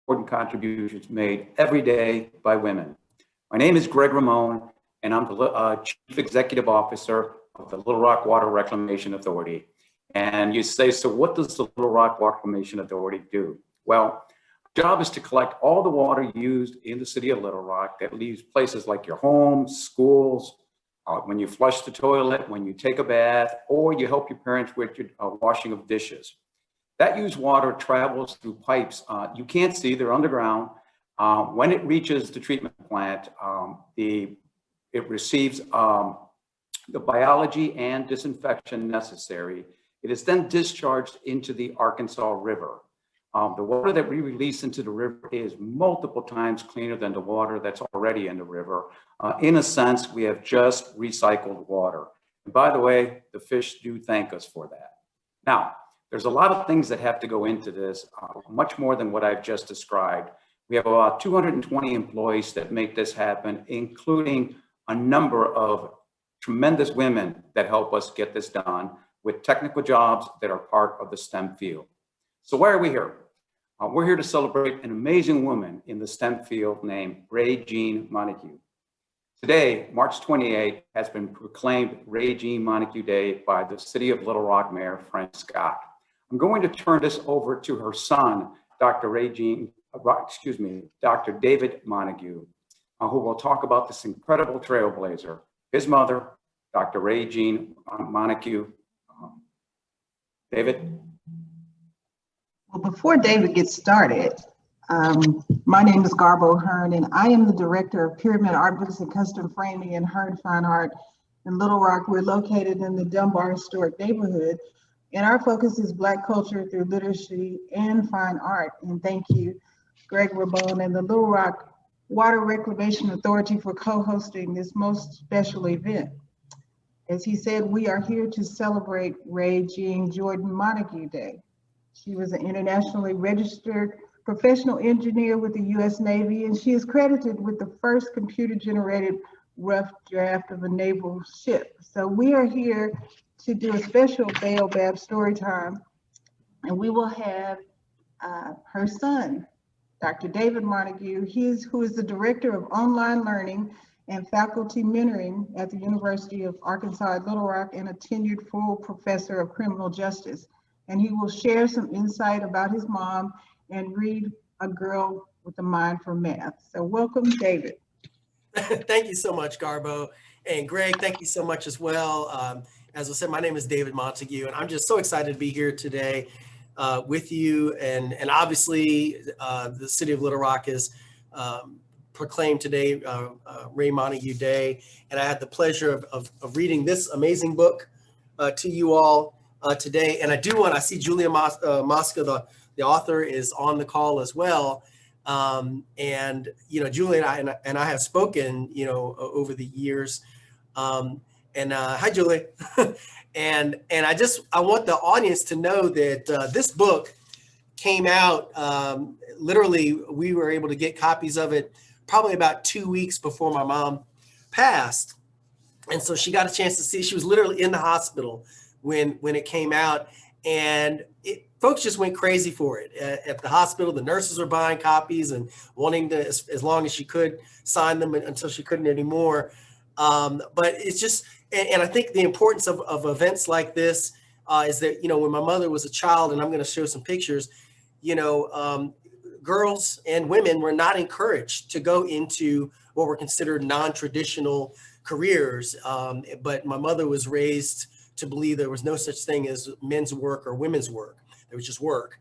important contributions made every day by women. My name is Greg Ramon, and I'm the Chief Executive Officer of the Little Rock Water Reclamation Authority. And you say, so what does the Little Rock Water Reclamation Authority do? Well, our job is to collect all the water used in the city of Little Rock that leaves places like your homes, schools, when you flush the toilet, when you take a bath, or you help your parents with your washing of dishes. That used water travels through pipes you can't see, they're underground. When it reaches the treatment plant, it receives the biology and disinfection necessary. It is then discharged into the Arkansas River. The water that we release into the river is multiple times cleaner than the water that's already in the river. In a sense, we have just recycled water. And by the way, the fish do thank us for that. Now, there's a lot of things that have to go into this, much more than what I've just described. We have about 220 employees that make this happen, including a number of tremendous women that help us get this done with technical jobs that are part of the STEM field. So why are we here? We're here to celebrate an amazing woman in the STEM field named Raye Jean Montague. Today, March 28th, has been proclaimed Raye Jean Montague Day by the City of Little Rock Mayor Frank Scott. I'm going to turn this over to her son, Dr. David Montague, who will talk about this incredible trailblazer. His mother, Dr. Raye Jean Montague. David? Well, before David gets started, my name is Garbo Hearn, and I am the Director of Pyramid Art Books and Custom Framing and Hearn Fine Art in Little Rock. We're located in the Dunbar Historic Neighborhood, and our focus is Black culture through literacy and fine art. And thank you, Greg Ramon and the Little Rock Water Reclamation Authority for co-hosting this most special event. As he said, we are here to celebrate Raye Jean Jordan Montague Day. She was an internationally registered professional engineer with the U.S. Navy, and she is credited with the first computer-generated rough draft of a naval ship. So we are here to do a special Baobab Storytime, and we will have her son, Dr. David Montague, who is the Director of Online Learning and Faculty Mentoring at the University of Arkansas at Little Rock and a tenured full professor of criminal justice. And he will share some insight about his mom and read A Girl with a Mind for Math. So welcome, David. Thank you so much, Garbo. And Greg, thank you so much as well. As I said, my name is David Montague, and I'm just so excited to be here today with you. And obviously, the City of Little Rock is proclaimed today Raye Montague Day. And I had the pleasure of reading this amazing book to you all today. And I see Julia Mosca, the author, is on the call as well. And, Julia and I have spoken, over the years. Hi, Julia. and I want the audience to know that this book came out, literally, we were able to get copies of it probably about 2 weeks before my mom passed. And so she got a chance to see, she was literally in the hospital when it came out, and folks just went crazy for it. At the hospital, the nurses were buying copies and wanting to, as long as she could, sign them until she couldn't anymore. But it's just, and I think the importance of events like this is that, when my mother was a child, and I'm going to show some pictures, girls and women were not encouraged to go into what were considered non-traditional careers. But my mother was raised to believe there was no such thing as men's work or women's work. There was just work.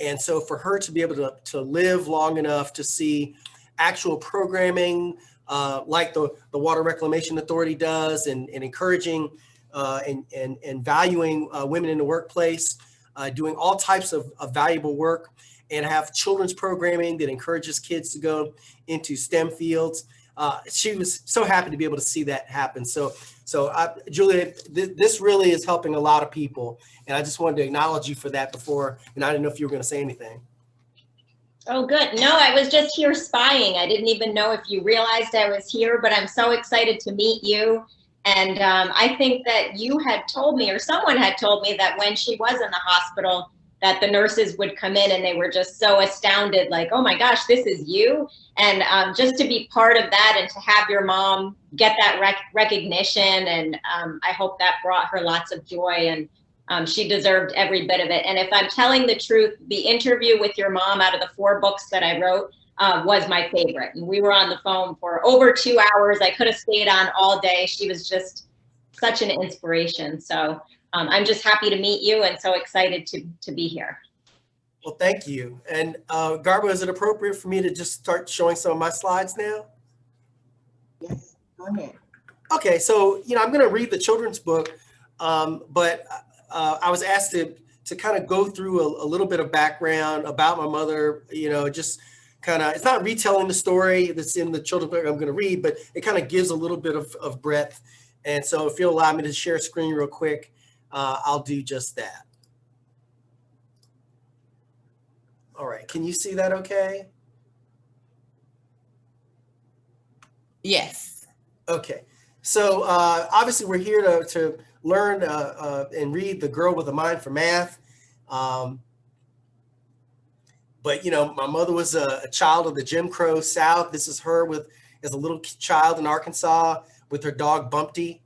And so for her to be able to live long enough to see actual programming like the Water Reclamation Authority does, and encouraging and valuing women in the workplace, doing all types of valuable work, and have children's programming that encourages kids to go into STEM fields. She was so happy to be able to see that happen. So Julia, this really is helping a lot of people. And I just wanted to acknowledge you for that before, and I didn't know if you were going to say anything. Oh, good. No, I was just here spying. I didn't even know if you realized I was here, but I'm so excited to meet you. And I think that you had told me, or someone had told me, that when she was in the hospital, that the nurses would come in and they were just so astounded, like, oh my gosh, this is you. And just to be part of that and to have your mom get that recognition, and I hope that brought her lots of joy, and she deserved every bit of it. And if I'm telling the truth, the interview with your mom out of the 4 books that I wrote was my favorite. And we were on the phone for over 2 hours. I could have stayed on all day. She was just such an inspiration. So I'm just happy to meet you and so excited to be here. Well, thank you. And Garbo, is it appropriate for me to just start showing some of my slides now? Yes, go ahead. Okay, so, I'm going to read the children's book, but I was asked to kind of go through a little bit of background about my mother, just kind of, it's not retelling the story that's in the children's book I'm going to read, but it kind of gives a little bit of breadth. And so if you'll allow me to share screen real quick, I'll do just that. All right, can you see that okay? Yes. Okay, so obviously we're here to learn and read The Girl with a Mind for Math. But, my mother was a child of the Jim Crow South. This is her as a little child in Arkansas with her dog Bumpty.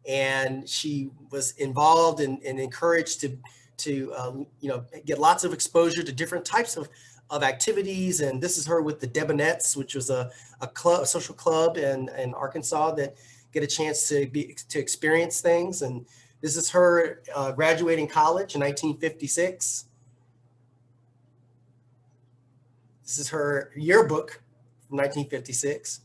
And she was involved and encouraged to get lots of exposure to different types of activities. And this is her with the Debonettes, which was a social club in Arkansas that get a chance to experience things. And this is her graduating college in 1956. This is her yearbook from 1956.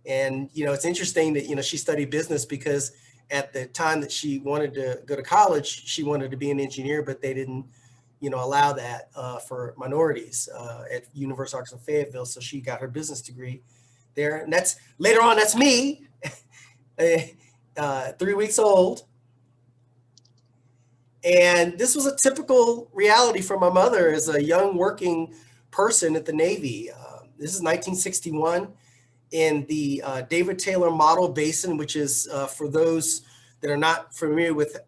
And, it's interesting that, she studied business because at the time that she wanted to go to college, she wanted to be an engineer, but they didn't, allow that for minorities at University of Arkansas Fayetteville. So she got her business degree there. And that's later on, that's me, 3 weeks old. And this was a typical reality for my mother as a young working person at the Navy. This is 1961 in the David Taylor Model Basin, which is for those that are not familiar with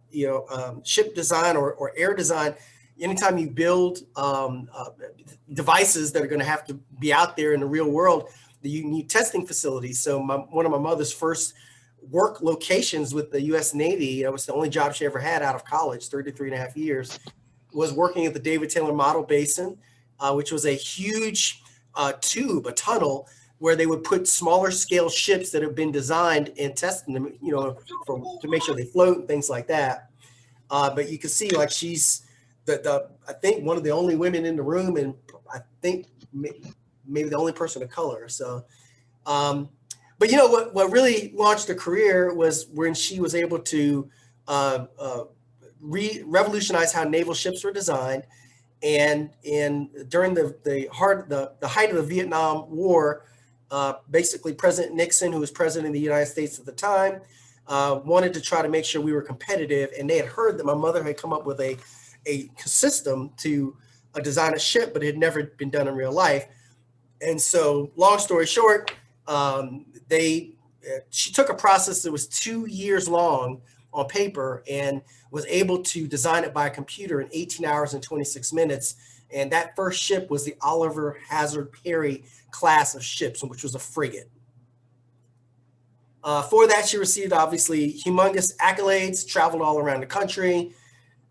ship design or air design. Anytime you build devices that are going to have to be out there in the real world, you need testing facilities. So one of my mother's first work locations with the U.S. Navy, it was the only job she ever had out of college, 33 and a half years, was working at the David Taylor Model Basin, which was a huge tube, a tunnel, where they would put smaller scale ships that have been designed and testing them, to make sure they float and things like that. But you can see, like, she's I think one of the only women in the room, and I think maybe the only person of color. So, but what really launched her career was when she was able to revolutionize how naval ships were designed. And during the height of the Vietnam War, basically President Nixon, who was president of the United States at the time, wanted to try to make sure we were competitive. And they had heard that my mother had come up with a system to design a ship, but it had never been done in real life. And so, long story short, she took a process that was 2 years long on paper and was able to design it by a computer in 18 hours and 26 minutes. And that first ship was the Oliver Hazard Perry class of ships, which was a frigate. For that, she received, obviously, humongous accolades, traveled all around the country.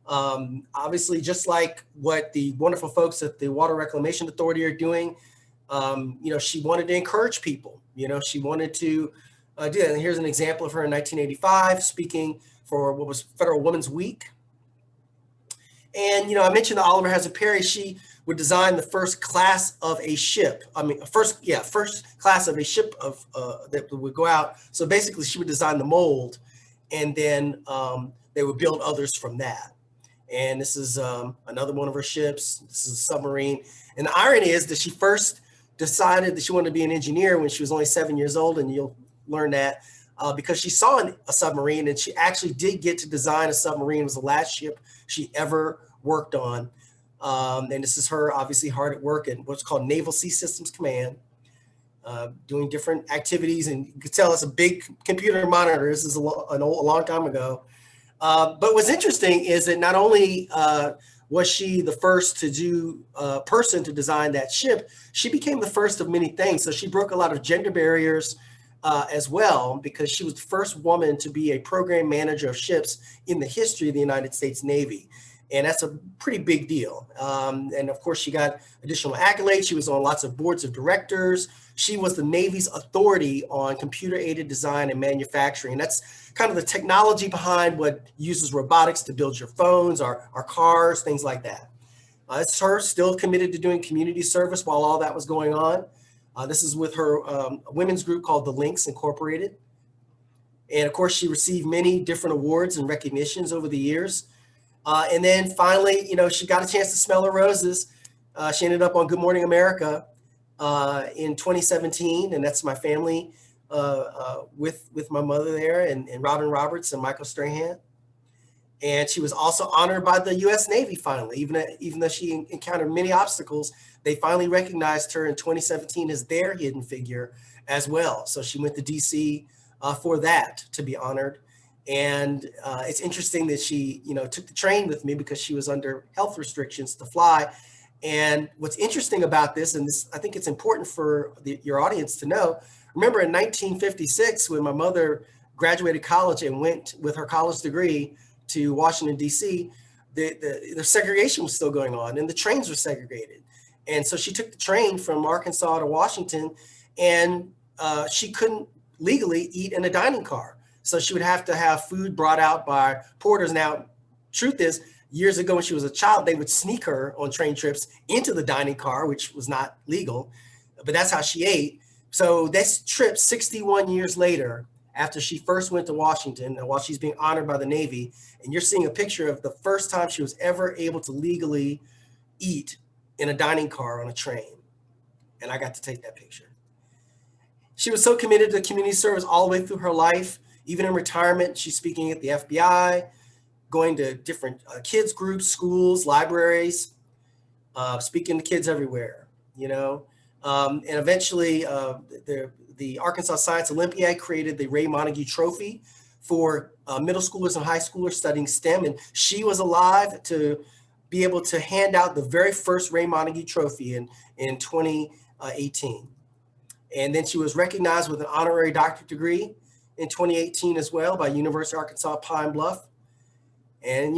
Obviously, just like what the wonderful folks at the Water Reclamation Authority are doing, she wanted to encourage people. She wanted to do that. And here's an example of her in 1985 speaking for what was Federal Women's Week. And, I mentioned the Oliver Hazard Perry. She would design the first class of a ship. First class of a ship that would go out. So basically, she would design the mold, and then they would build others from that. And this is another one of her ships. This is a submarine. And the irony is that she first decided that she wanted to be an engineer when she was only 7 years old, and you'll learn that because she saw a submarine, and she actually did get to design a submarine. It was the last ship she ever worked on. And this is her obviously hard at work at what's called Naval Sea Systems Command, doing different activities. And you could tell it's a big computer monitor. This is a long time ago. But what's interesting is that not only was she the first to do person to design that ship, she became the first of many things. So she broke a lot of gender barriers as well, because she was the first woman to be a program manager of ships in the history of the United States Navy. And that's a pretty big deal. And of course, she got additional accolades. She was on lots of boards of directors. She was the Navy's authority on computer-aided design and manufacturing. And that's kind of the technology behind what uses robotics to build your phones, our cars, things like that. It's her still committed to doing community service while all that was going on. This is with her women's group called the Links Incorporated. And of course, she received many different awards and recognitions over the years. And then finally, she got a chance to smell her roses. She ended up on Good Morning America in 2017, and that's my family with my mother there, and Robin Roberts and Michael Strahan. And she was also honored by the U.S. Navy finally, even though she encountered many obstacles. They finally recognized her in 2017 as their hidden figure as well. So she went to D.C. For that, to be honored. And it's interesting that she, took the train with me because she was under health restrictions to fly. And what's interesting about this, and this, I think it's important for your audience to know, remember in 1956, when my mother graduated college and went with her college degree to Washington, D.C., the segregation was still going on and the trains were segregated. And so she took the train from Arkansas to Washington, and she couldn't legally eat in a dining car. So she would have to have food brought out by porters. Now, truth is, years ago when she was a child, they would sneak her on train trips into the dining car, which was not legal, but that's how she ate. So this trip, 61 years later, after she first went to Washington, and while she's being honored by the Navy, and you're seeing a picture of the first time she was ever able to legally eat in a dining car on a train. And I got to take that picture. She was so committed to community service all the way through her life. Even in retirement, she's speaking at the FBI, going to different kids groups, schools, libraries, speaking to kids everywhere, And eventually, the Arkansas Science Olympiad created the Raye Montague Trophy for middle schoolers and high schoolers studying STEM. And she was alive to be able to hand out the very first Raye Montague Trophy in 2018. And then she was recognized with an honorary doctorate degree in 2018 as well by University of Arkansas Pine Bluff. And,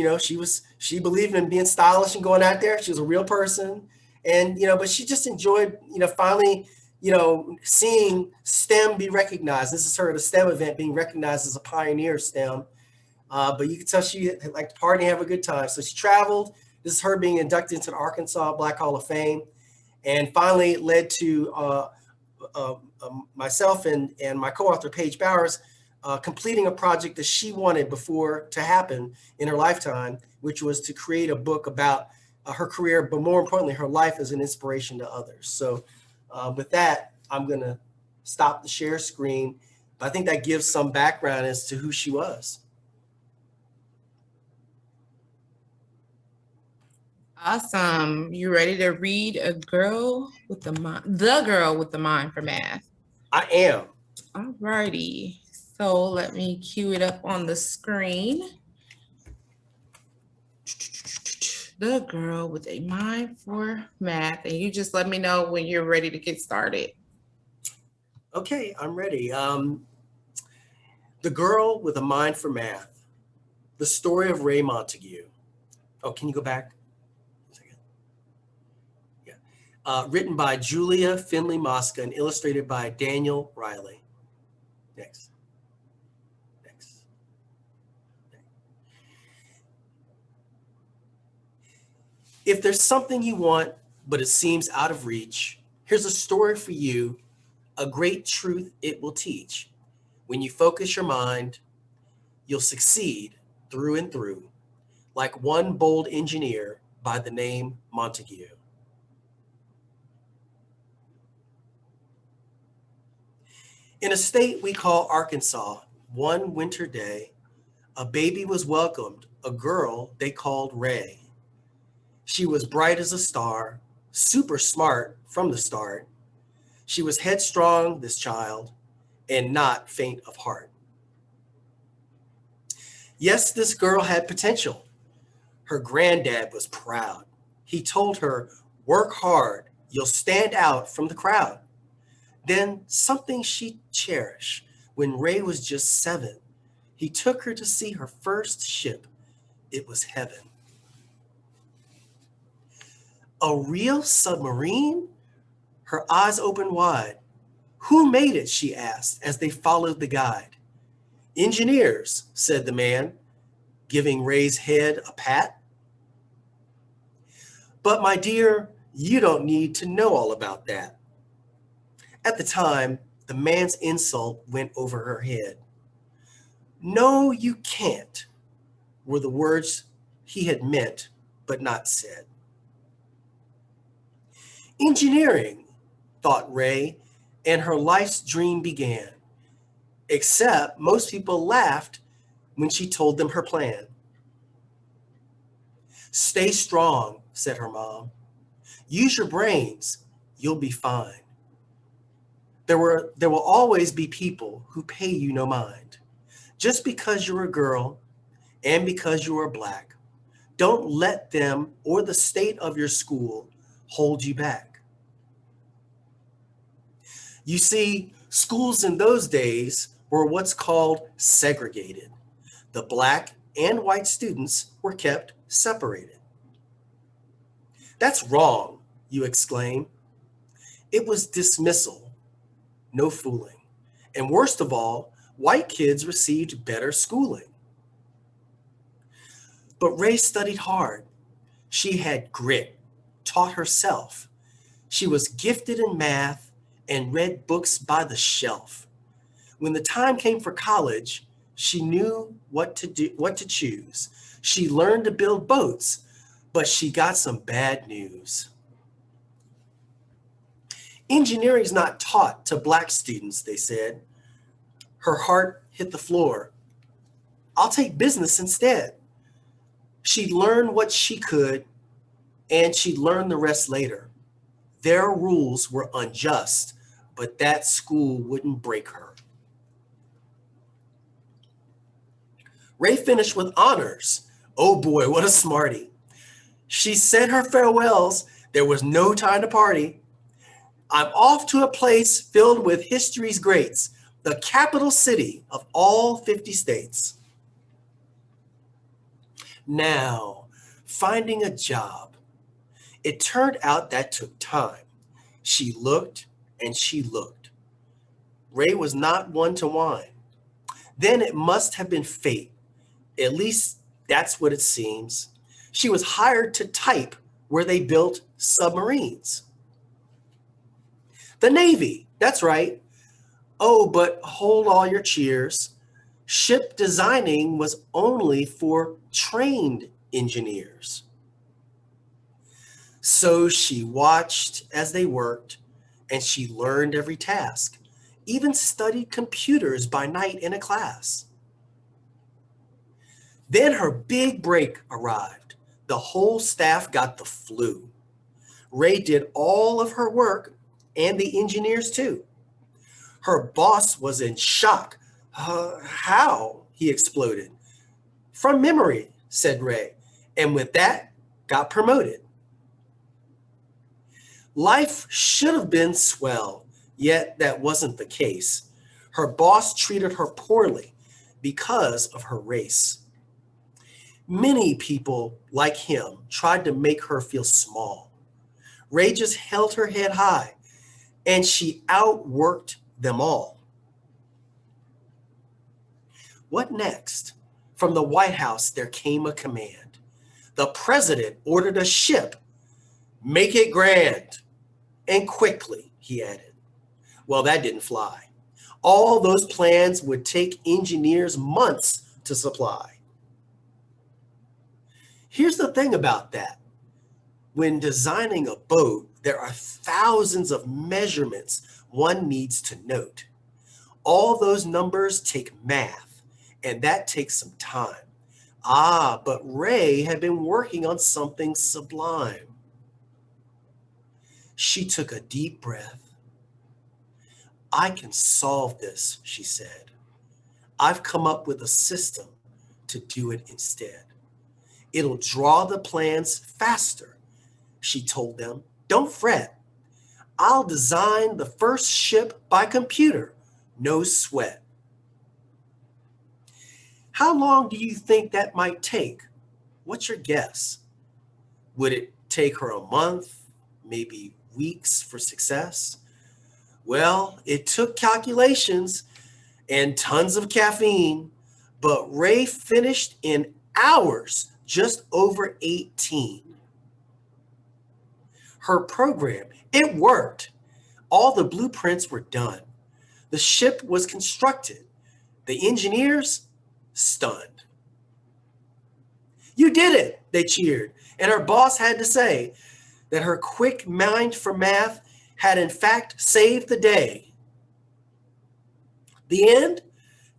she believed in being stylish and going out there. She was a real person. And, but she just enjoyed, finally, seeing STEM be recognized. This is her at a STEM event being recognized as a pioneer of STEM. But you can tell she liked to party and have a good time. So she traveled. This is her being inducted into the Arkansas Black Hall of Fame. And finally, it led to myself and my co-author, Paige Bowers, completing a project that she wanted before to happen in her lifetime, which was to create a book about her career, but more importantly, her life as an inspiration to others. So with that, I'm going to stop the share screen. But I think that gives some background as to who she was. Awesome. You ready to read The Girl with the Mind for Math? I am. All righty. So let me cue it up on the screen. The Girl with a Mind for Math. And you just let me know when you're ready to get started. Okay, I'm ready. The Girl with a Mind for Math. The Story of Raye Montague. Oh, can you go back? Written by Julia Finley Mosca and illustrated by Daniel Riley. Next. If there's something you want, but it seems out of reach, here's a story for you, a great truth it will teach. When you focus your mind, you'll succeed through and through, like one bold engineer by the name Montague. In a state we call Arkansas, one winter day, a baby was welcomed, a girl they called Raye. She was bright as a star, super smart from the start. She was headstrong, this child, and not faint of heart. Yes, this girl had potential. Her granddad was proud. He told her, "Work hard, you'll stand out from the crowd." Then something she cherished, when Raye was just 7, he took her to see her first ship. It was heaven. A real submarine? Her eyes opened wide. "Who made it?" she asked as they followed the guide. "Engineers," said the man, giving Raye's head a pat. "But my dear, you don't need to know all about that." At the time, the man's insult went over her head. "No, you can't," were the words he had meant but not said. Engineering, thought Raye, and her life's dream began. Except most people laughed when she told them her plan. "Stay strong," said her mom. "Use your brains. You'll be fine. There will always be people who pay you no mind. Just because you're a girl and because you are Black, don't let them or the state of your school hold you back." You see, schools in those days were what's called segregated. The Black and white students were kept separated. "That's wrong," you exclaim. It was dismissal, no fooling. And worst of all, white kids received better schooling. But Raye studied hard. She had grit, taught herself. She was gifted in math and read books by the shelf. When the time came for college, she knew what to choose. She learned to build boats, but she got some bad news. "Engineering's not taught to Black students," they said. Her heart hit the floor. "I'll take business instead." She'd learn what she could, and she'd learn the rest later. Their rules were unjust, but that school wouldn't break her. Raye finished with honors. Oh boy, what a smarty. She said her farewells. There was no time to party. "I'm off to a place filled with history's greats, the capital city of all 50 states. Now, finding a job. It turned out that took time. She looked and she looked. Raye was not one to whine. Then it must have been fate. At least that's what it seems. She was hired to type where they built submarines. The Navy, that's right. Oh, but hold all your cheers. Ship designing was only for trained engineers. So she watched as they worked, and she learned every task, even studied computers by night in a class. Then her big break arrived. The whole staff got the flu. Raye did all of her work and the engineers too. Her boss was in shock. How? He exploded. From memory, said Raye, and with that, got promoted. Life should have been swell, yet that wasn't the case. Her boss treated her poorly because of her race. Many people like him tried to make her feel small. Raye just held her head high, and she outworked them all. What next? From the White House, there came a command. The president ordered a ship. Make it grand. And quickly, he added. Well, that didn't fly. All those plans would take engineers months to supply. Here's the thing about that. When designing a boat, there are thousands of measurements one needs to note. All those numbers take math, and that takes some time. But Raye had been working on something sublime. She took a deep breath. I can solve this, she said. I've come up with a system to do it instead. It'll draw the plans faster. She told them, don't fret. I'll design the first ship by computer. No sweat. How long do you think that might take? What's your guess? Would it take her a month, maybe weeks for success? Well, it took calculations and tons of caffeine, but Raye finished in hours, just over 18. Her program, it worked. All the blueprints were done. The ship was constructed. The engineers, stunned. You did it, they cheered. And her boss had to say that her quick mind for math had in fact saved the day. The end?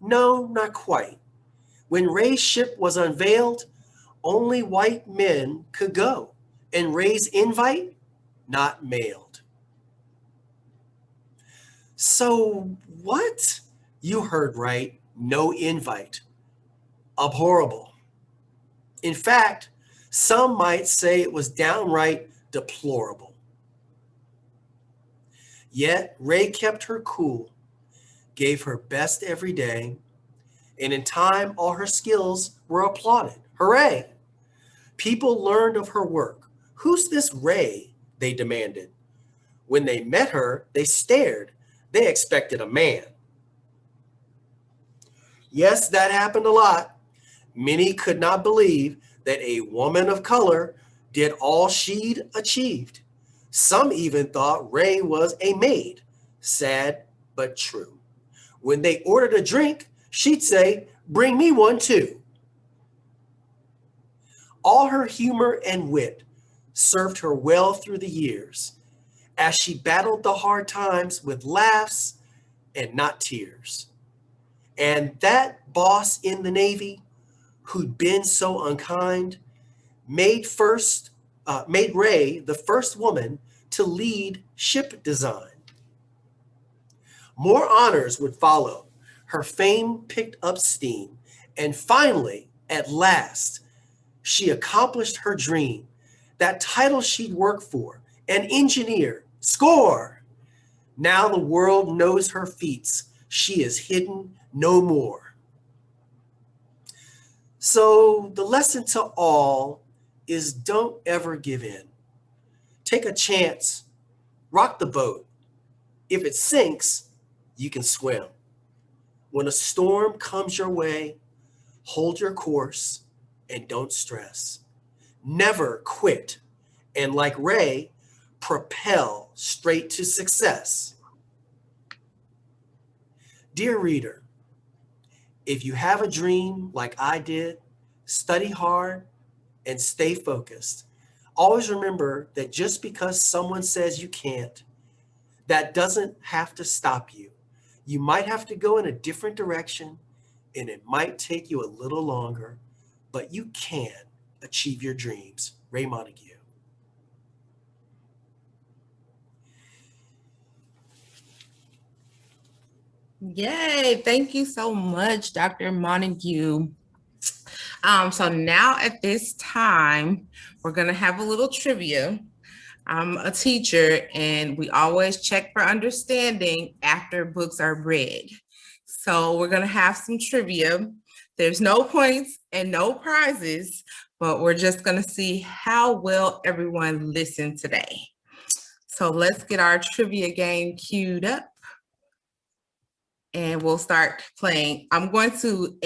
No, not quite. When Raye's ship was unveiled, only white men could go, and Raye's invite, not mailed. So what? You heard right, no invite. Abhorrible. In fact, some might say it was downright deplorable. Yet Raye kept her cool, gave her best every day, and in time all her skills were applauded. Hooray! People learned of her work. Who's this Raye? They demanded. When they met her, they stared. They expected a man. Yes, that happened a lot. Many could not believe that a woman of color did all she'd achieved. Some even thought Raye was a maid. Sad, but true. When they ordered a drink, she'd say, bring me one too. All her humor and wit served her well through the years as she battled the hard times with laughs and not tears. And that boss in the Navy who'd been so unkind made Raye the first woman to lead ship design. More honors would follow. Her fame picked up steam, and finally, at last, she accomplished her dream, that title she'd worked for, an engineer. Score! Now the world knows her feats. She is hidden no more. So the lesson to all is don't ever give in. Take a chance, rock the boat. If it sinks, you can swim. When a storm comes your way, hold your course and don't stress. Never quit, and like Raye, propel straight to success. Dear reader, if you have a dream like I did, study hard and stay focused. Always remember that just because someone says you can't, that doesn't have to stop you. You might have to go in a different direction, and it might take you a little longer, but you can achieve your dreams. Raye Montague. Yay, thank you so much, Dr. Montague. So now at this time, we're gonna have a little trivia. I'm a teacher and we always check for understanding after books are read. So we're gonna have some trivia. There's no points and no prizes, but we're just gonna see how well everyone listened today. So let's get our trivia game queued up. And we'll start playing. I'm going to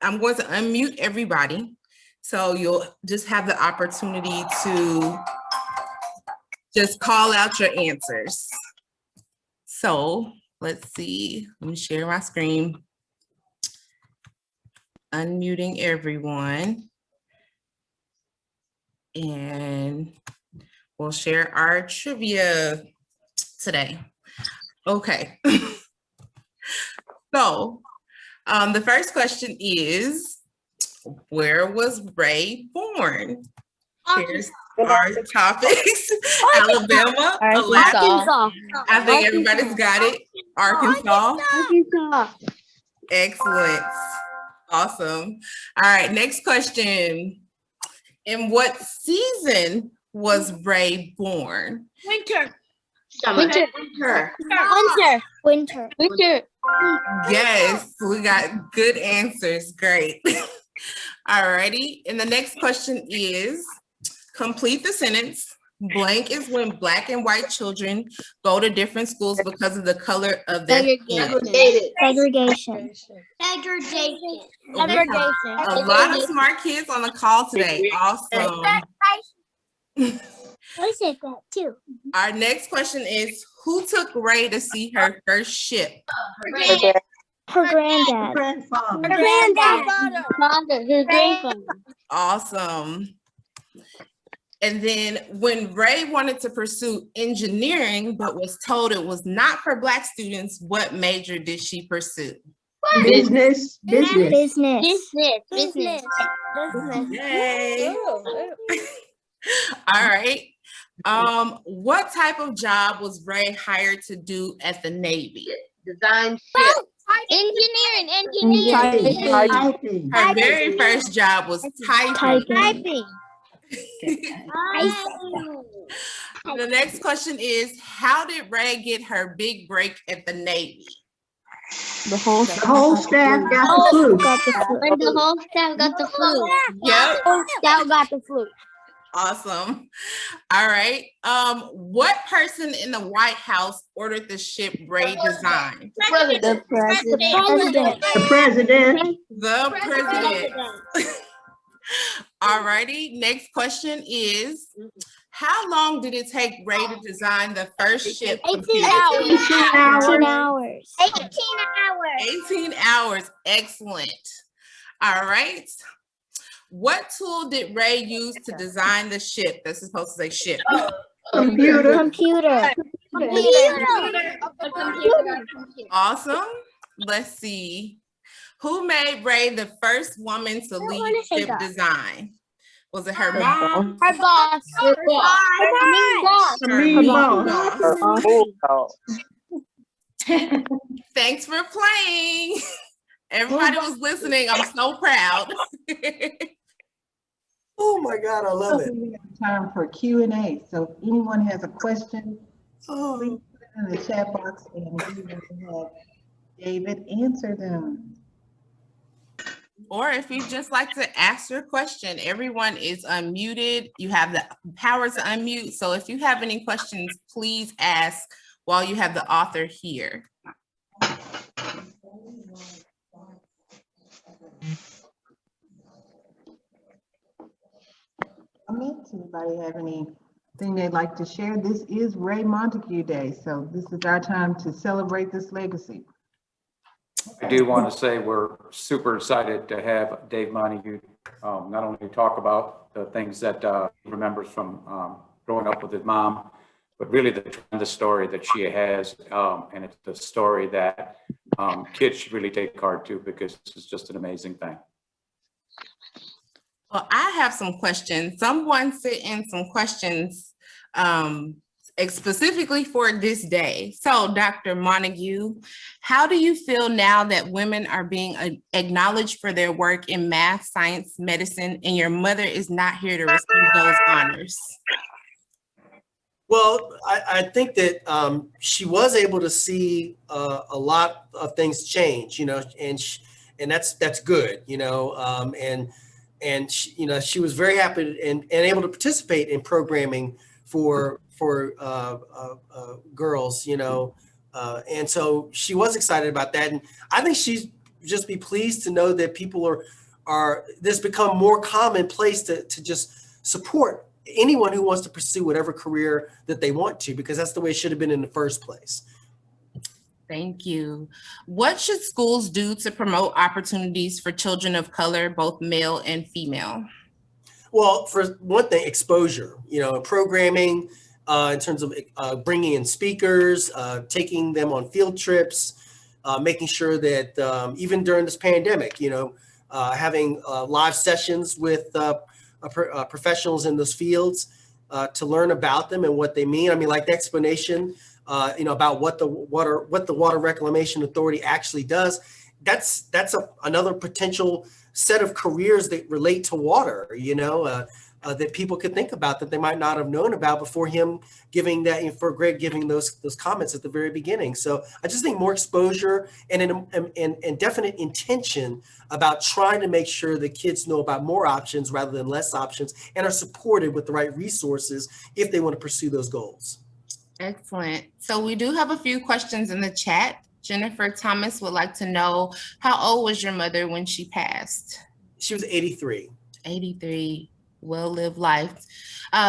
unmute everybody. So you'll just have the opportunity to just call out your answers. So let's see, let me share my screen. Unmuting everyone. And we'll share our trivia today. Okay. So the first question is, where was Rey born? Here's our topics. Alabama, Alaska. I think everybody's got it. Arkansas. Excellent. Awesome. All right, next question. In what season was Rey born? Winter. Winter. Winter. Yes, we got good answers. Great. Alrighty. And the next question is, complete the sentence. Blank is when Black and white children go to different schools because of the color of their skin. Segregation. Okay, a lot of smart kids on the call today. Awesome. I said that too. Our next question is, who took Rey to see her first ship? Her granddad. Her grandfather. Her grandfather. Awesome. And then when Rey wanted to pursue engineering, but was told it was not for Black students, what major did she pursue? Business. Business. Yay. All right. What type of job was Rey hired to do at the Navy? Design ship. Engineering. Her very first job was typing. The next question is, how did Rey get her big break at the Navy? The whole staff got the flu. And the whole staff got the flu. Yep. Staff got the flu. Awesome. All right. What person in the White House ordered the ship Rey designed? The president. The president. All righty. Next question is, how long did it take Rey to design the first ship? 18 hours. 18 hours. Excellent. All right. What tool did Rey use to design the ship? That's supposed to say ship. Computer. Awesome. Let's see. Who made Rey the first woman to lead ship design? Was it her mom? Her boss. Her boss. Thanks for playing. Everybody was listening. I'm so proud. Oh my God, I love it. We have time for Q&A. So if anyone has a question, Oh. please put it in the chat box and we will have David answer them. Or if you just like to ask your question, everyone is unmuted. You have the power to unmute. So if you have any questions, please ask while you have the author here. Comments? Anybody have anything they'd like to share? This is Raye Montague Day, so this is our time to celebrate this legacy. I do want to say we're super excited to have Dave Montague not only talk about the things that he remembers from growing up with his mom, but really the story that she has. And it's the story that kids should really take heart to, because this is just an amazing thing. Well, I have some questions. Someone sent in some questions specifically for this day. So, Dr. Montague, how do you feel now that women are being acknowledged for their work in math, science, medicine, and your mother is not here to receive those honors? Well, I think that she was able to see a lot of things change, and that's good, and she, she was very happy and able to participate in programming for girls, and so she was excited about that, and I think she'd just be pleased to know that people are this become more commonplace to just support anyone who wants to pursue whatever career that they want to, because that's the way it should have been in the first place. Thank you. What should schools do to promote opportunities for children of color, both male and female? Well, for one thing, exposure, programming in terms of bringing in speakers, taking them on field trips, making sure that even during this pandemic, having live sessions with professionals in those fields to learn about them and what they mean. I mean, like the explanation, about what the Water Reclamation Authority actually does. That's another potential set of careers that relate to water. that people could think about that they might not have known about before him giving that, for Greg giving those comments at the very beginning. So I just think more exposure and definite intention about trying to make sure that kids know about more options rather than less options and are supported with the right resources if they want to pursue those goals. Excellent. So we do have a few questions in the chat. Jennifer Thomas would like to know, how old was your mother when she passed? She was 83. 83. Well-lived life.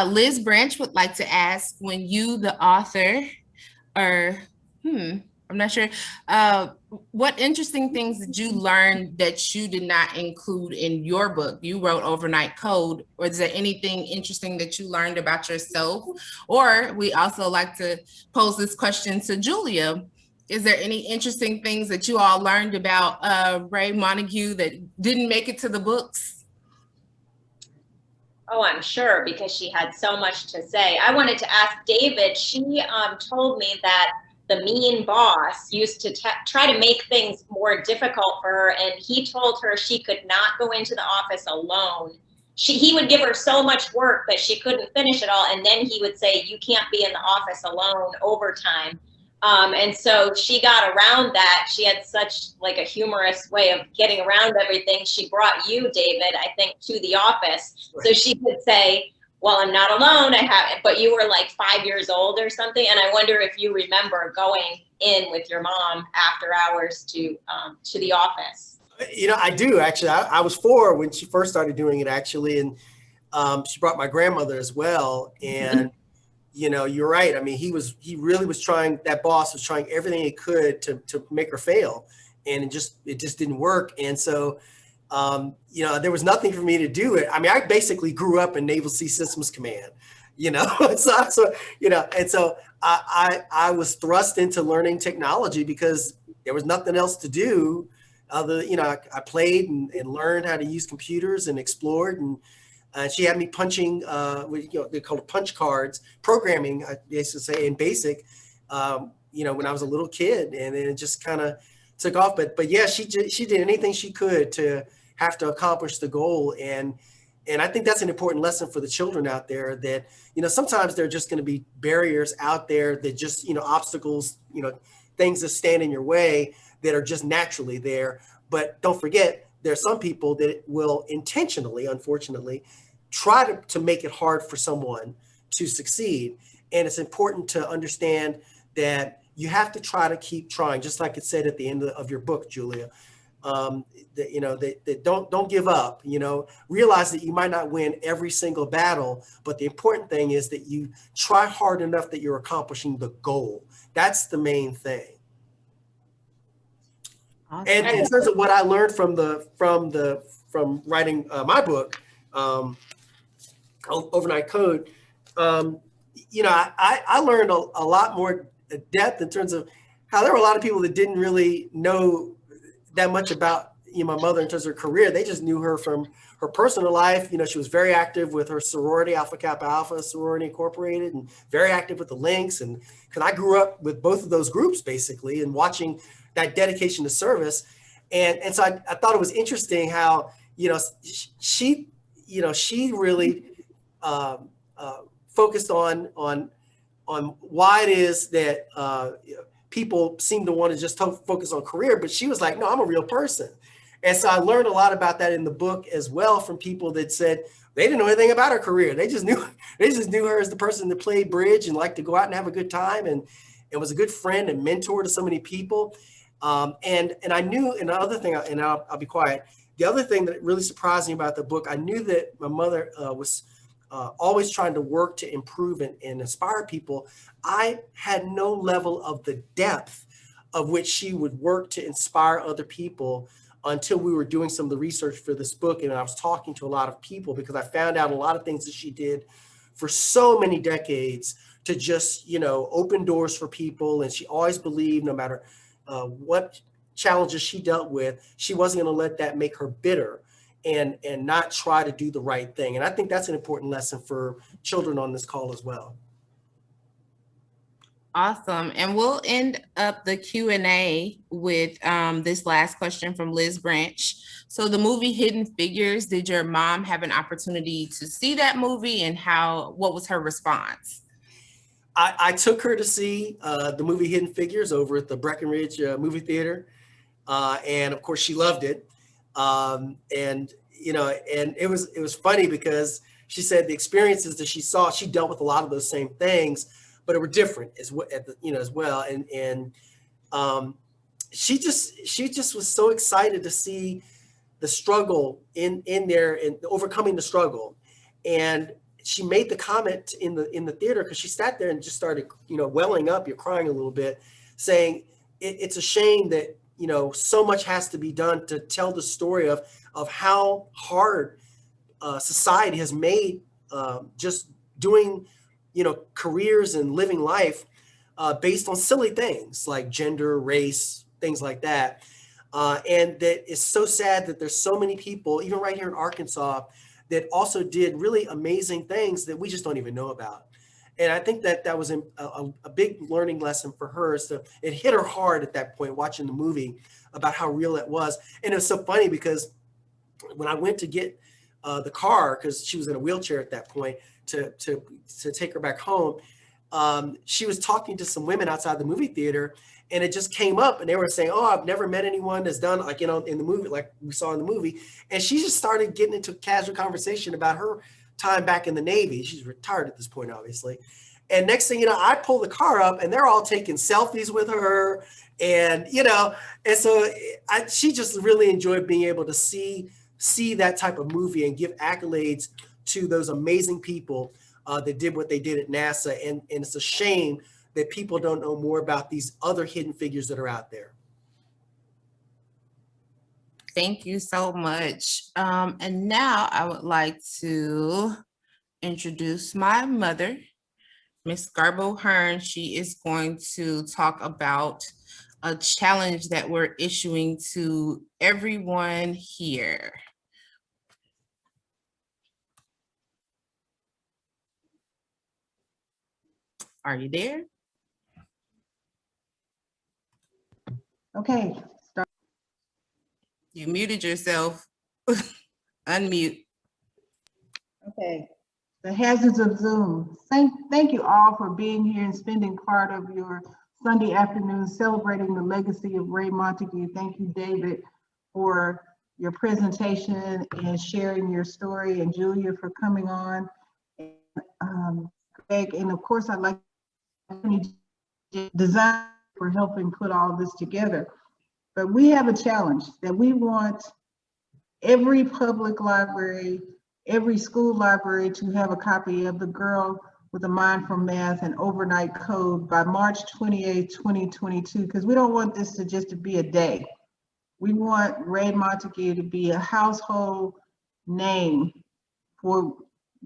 Liz Branch would like to ask, when you, the author, or I'm not sure, what interesting things did you learn that you did not include in your book? You wrote Overnight Code, or is there anything interesting that you learned about yourself? Or we also like to pose this question to Julia. Is there any interesting things that you all learned about Raye Montague that didn't make it to the books? Oh, I'm sure, because she had so much to say. I wanted to ask David, she told me that the mean boss used to try to make things more difficult for her, and he told her she could not go into the office alone. He would give her so much work, but she couldn't finish it all, and then he would say, you can't be in the office alone overtime. And so she got around that. She had such like a humorous way of getting around everything. She brought you, David, I think, to the office. Right. So she could say, well, I'm not alone. I have, but you were like 5 years old or something. And I wonder if you remember going in with your mom after hours to the office. You know, I do actually. I was 4 when she first started doing it, actually. And she brought my grandmother as well. And you know, you're right. I mean, he really was trying, that boss was trying everything he could to make her fail. And it just didn't work. And so, you know, there was nothing for me to do it. I mean, I basically grew up in Naval Sea Systems Command, you know, so you know, and so I was thrust into learning technology because there was nothing else to do. You know, I played and learned how to use computers and explored, and she had me punching, you know, they call it punch cards, programming, I used to say, in BASIC, you know, when I was a little kid, and then it just kind of took off. But yeah, she did anything she could to have to accomplish the goal. And I think that's an important lesson for the children out there, that, you know, sometimes there are just going to be barriers out there that just, you know, obstacles, you know, things that stand in your way that are just naturally there. But don't forget, there are some people that will intentionally, unfortunately, try to make it hard for someone to succeed. And it's important to understand that you have to try to keep trying, just like it said at the end of your book, Julia. That, you know, that don't give up. You know, realize that you might not win every single battle, but the important thing is that you try hard enough that you're accomplishing the goal. That's the main thing. Awesome. And in terms of what I learned from writing my book, Overnight Code, you know, I learned a lot more depth in terms of how there were a lot of people that didn't really know that much about, you know, my mother in terms of her career. They just knew her from her personal life. You know, she was very active with her sorority, Alpha Kappa Alpha Sorority Incorporated, and very active with the Lynx. And because I grew up with both of those groups, basically, and watching that dedication to service. And so I thought it was interesting how, you know, she really focused on why it is that people seem to want to just focus on career, but she was like, no, I'm a real person. And so I learned a lot about that in the book as well, from people that said they didn't know anything about her career. They just knew her as the person that played bridge and liked to go out and have a good time, and was a good friend and mentor to so many people. And I knew, and the other thing, and I'll be quiet. The other thing that really surprised me about the book, I knew that my mother was always trying to work to improve and inspire people. I had no level of the depth of which she would work to inspire other people until we were doing some of the research for this book. And I was talking to a lot of people, because I found out a lot of things that she did for so many decades to just, you know, open doors for people. And she always believed, no matter what challenges she dealt with, she wasn't going to let that make her bitter and not try to do the right thing. And I think that's an important lesson for children on this call as well. Awesome. And we'll end up the Q&A with this last question from Liz Branch. So the movie Hidden Figures, did your mom have an opportunity to see that movie, and what was her response? I took her to see the movie Hidden Figures over at the Breckenridge movie theater. And of course she loved it. And it was funny because she said the experiences that she saw, she dealt with a lot of those same things, but it were different as well. And she just was so excited to see the struggle in there and overcoming the struggle. And she made the comment in the theater, because she sat there and just started, welling up, you're crying a little bit, saying it's a shame that, so much has to be done to tell the story of how hard society has made just doing, careers and living life based on silly things like gender, race, things like that. And that it's so sad that there's so many people, even right here in Arkansas, that also did really amazing things that we just don't even know about. And I think that was a big learning lesson for her. So it hit her hard at that point, watching the movie, about how real it was. And it was so funny because when I went to get the car, because she was in a wheelchair at that point, to take her back home, she was talking to some women outside the movie theater, and it just came up, and they were saying, "Oh, I've never met anyone that's done in the movie, like we saw in the movie." And she just started getting into casual conversation about her time back in the Navy. She's retired at this point, obviously. And next thing you know, I pull the car up, and they're all taking selfies with her, and and so she just really enjoyed being able to see that type of movie and give accolades to those amazing people that did what they did at NASA. And it's a shame that people don't know more about these other hidden figures that are out there. Thank you so much. And now I would like to introduce my mother, Miss Garbo Hearn. She is going to talk about a challenge that we're issuing to everyone here. Are you there? Okay. You muted yourself. Unmute. Okay. The hazards of Zoom. Thank you all for being here and spending part of your Sunday afternoon celebrating the legacy of Raye Montague. Thank you, David, for your presentation and sharing your story, and Julia for coming on. And, Greg, and of course, I'd like to design for helping put all this together. But we have a challenge that we want every public library, every school library to have a copy of The Girl with a Mind for Math and Overnight Code by March 28, 2022, because we don't want this to just be a day. We want Raye Montague to be a household name for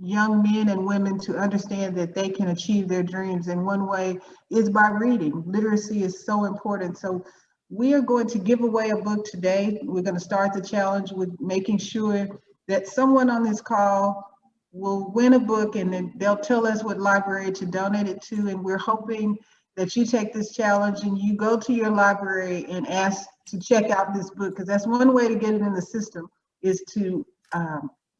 young men and women to understand that they can achieve their dreams. And one way is by reading. Literacy is so important. So we are going to give away a book today. We're going to start the challenge with making sure that someone on this call will win a book, and then they'll tell us what library to donate it to. And we're hoping that you take this challenge and you go to your library and ask to check out this book, because that's one way to get it in the system, is to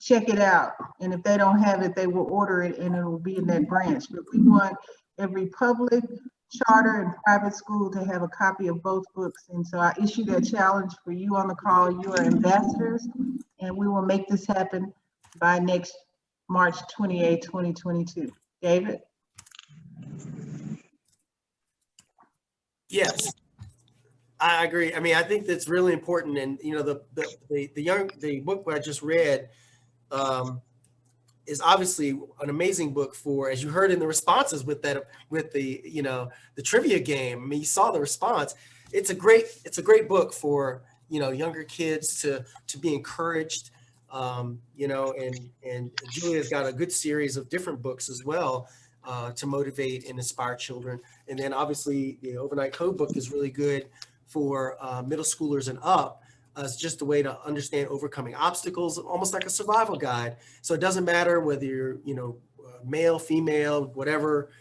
check it out. And if they don't have it, they will order it and it will be in that branch. But we want every public, charter, and private school to have a copy of both books. And so I issue that challenge for you on the call. You are ambassadors, and we will make this happen by next March 28, 2022. David? Yes, I agree. I mean, I think that's really important. And the book that I just read is obviously an amazing book for, as you heard in the responses with the trivia game. I mean, you saw the response. It's a great book for younger kids to be encouraged. And Julia's got a good series of different books as well to motivate and inspire children. And then obviously the Overnight Code book is really good for middle schoolers and up, as just a way to understand overcoming obstacles, almost like a survival guide. So it doesn't matter whether you're male, female, whatever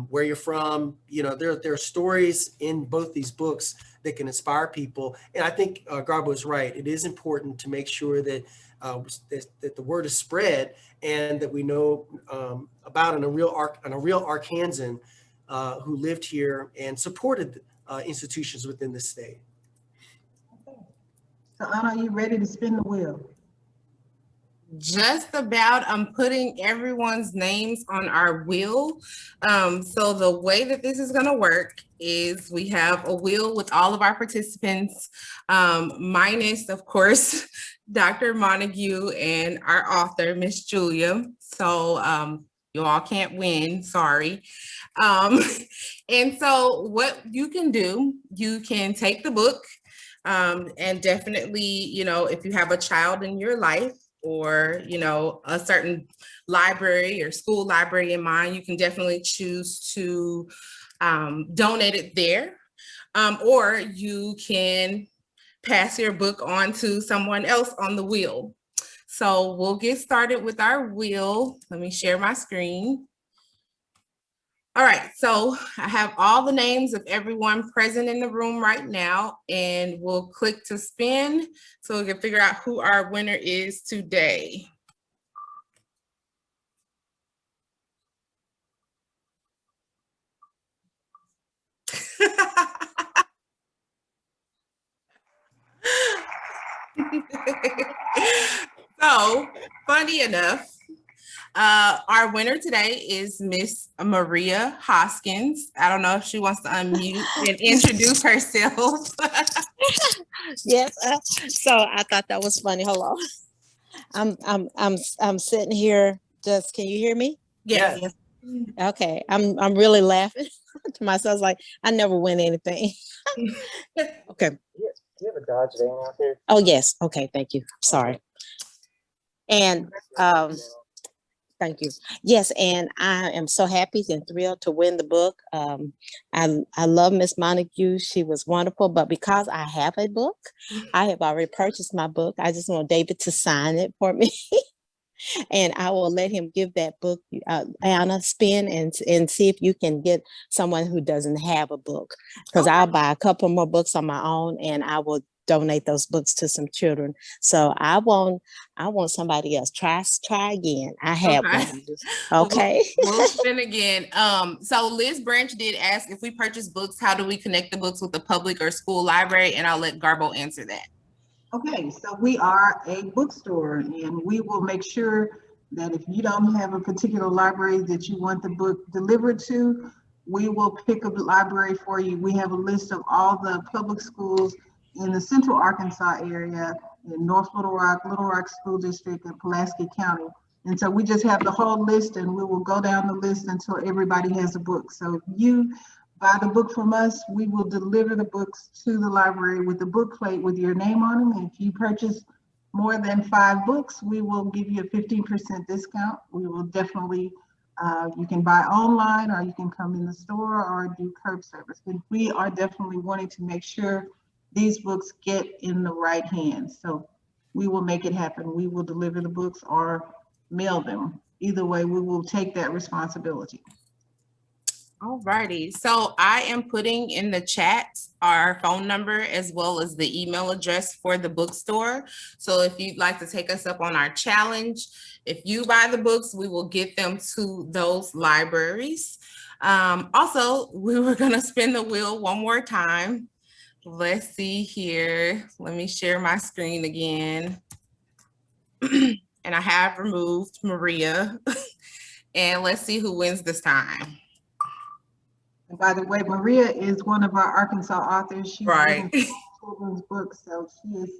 where you're from. You know, there are stories in both these books that can inspire people. And I think Garbo is right. It is important to make sure that that the word is spread and that we know about a real Arkansan who lived here and supported institutions within the state. So Anna, are you ready to spin the wheel? Just about. I'm putting everyone's names on our wheel. So the way that this is going to work is we have a wheel with all of our participants, minus, of course, Dr. Montague and our author, Miss Julia. So you all can't win, sorry. And so what you can do, you can take the book, and definitely, you know, if you have a child in your life, or, you know, a certain library or school library in mind, you can definitely choose to donate it there. Or you can pass your book on to someone else on the wheel. So we'll get started with our wheel. Let me share my screen. All right, so I have all the names of everyone present in the room right now, and we'll click to spin so we can figure out who our winner is today. So, funny enough, our winner today is Miss Maria Hoskins. I don't know if she wants to unmute and introduce herself. Yes. So I thought that was funny. Hold on. I'm sitting here. Just can you hear me? Yes. Yes. Okay. I'm really laughing to myself. Like I never win anything. Okay. Do you have a Dodge van out there? Oh yes. Okay. Thank you. Sorry. And thank you. Yes, and I am so happy and thrilled to win the book. I love Miss Montague. She was wonderful, but because I have a book, I have already purchased my book. I just want David to sign it for me. And I will let him give that book, Anna, spin and see if you can get someone who doesn't have a book. Because I'll buy a couple more books on my own and I will donate those books to some children. So I want somebody else. Try again. I have one. Okay. We'll spin again. So Liz Branch did ask if we purchase books, how do we connect the books with the public or school library? And I'll let Garbo answer that. Okay, so we are a bookstore and we will make sure that if you don't have a particular library that you want the book delivered to, we will pick a library for you. We have a list of all the public schools in the Central Arkansas area, in North Little Rock School District, and Pulaski County. And so we just have the whole list and we will go down the list until everybody has a book. So if you buy the book from us, we will deliver the books to the library with the book plate with your name on them. And if you purchase more than 5 books, we will give you a 15% discount. We will definitely, you can buy online or you can come in the store or do curb service. But we are definitely wanting to make sure these books get in the right hands. So we will make it happen. We will deliver the books or mail them. Either way, we will take that responsibility. All righty. So I am putting in the chat our phone number as well as the email address for the bookstore. So if you'd like to take us up on our challenge, if you buy the books, we will get them to those libraries. Also, we were going to spin the wheel one more time. Let's see here. Let me share my screen again. And I have removed Maria. And let's see who wins this time. And by the way, Maria is one of our Arkansas authors. She's right. written children's books, so she is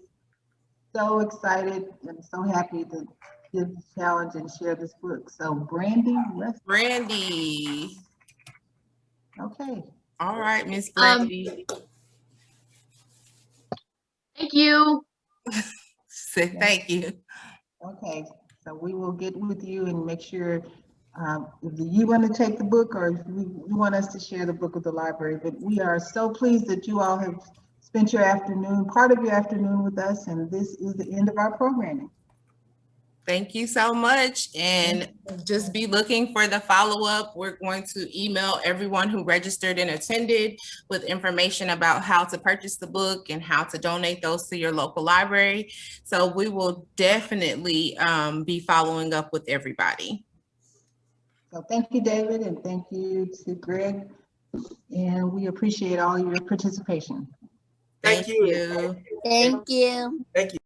so excited and so happy to give the challenge and share this book. So Brandy, Brandy. Okay. All right, Miss Brandy. Thank you. Thank you. Okay, so we will get with you and make sure if you want to take the book or if you want us to share the book with the library. But we are so pleased that you all have spent your afternoon, part of your afternoon with us, and this is the end of our programming. Thank you so much. And just be looking for the follow-up. We're going to email everyone who registered and attended with information about how to purchase the book and how to donate those to your local library. So we will definitely be following up with everybody. So thank you, David, and thank you to Greg. And we appreciate all your participation. Thank you. you. Thank you. Thank you.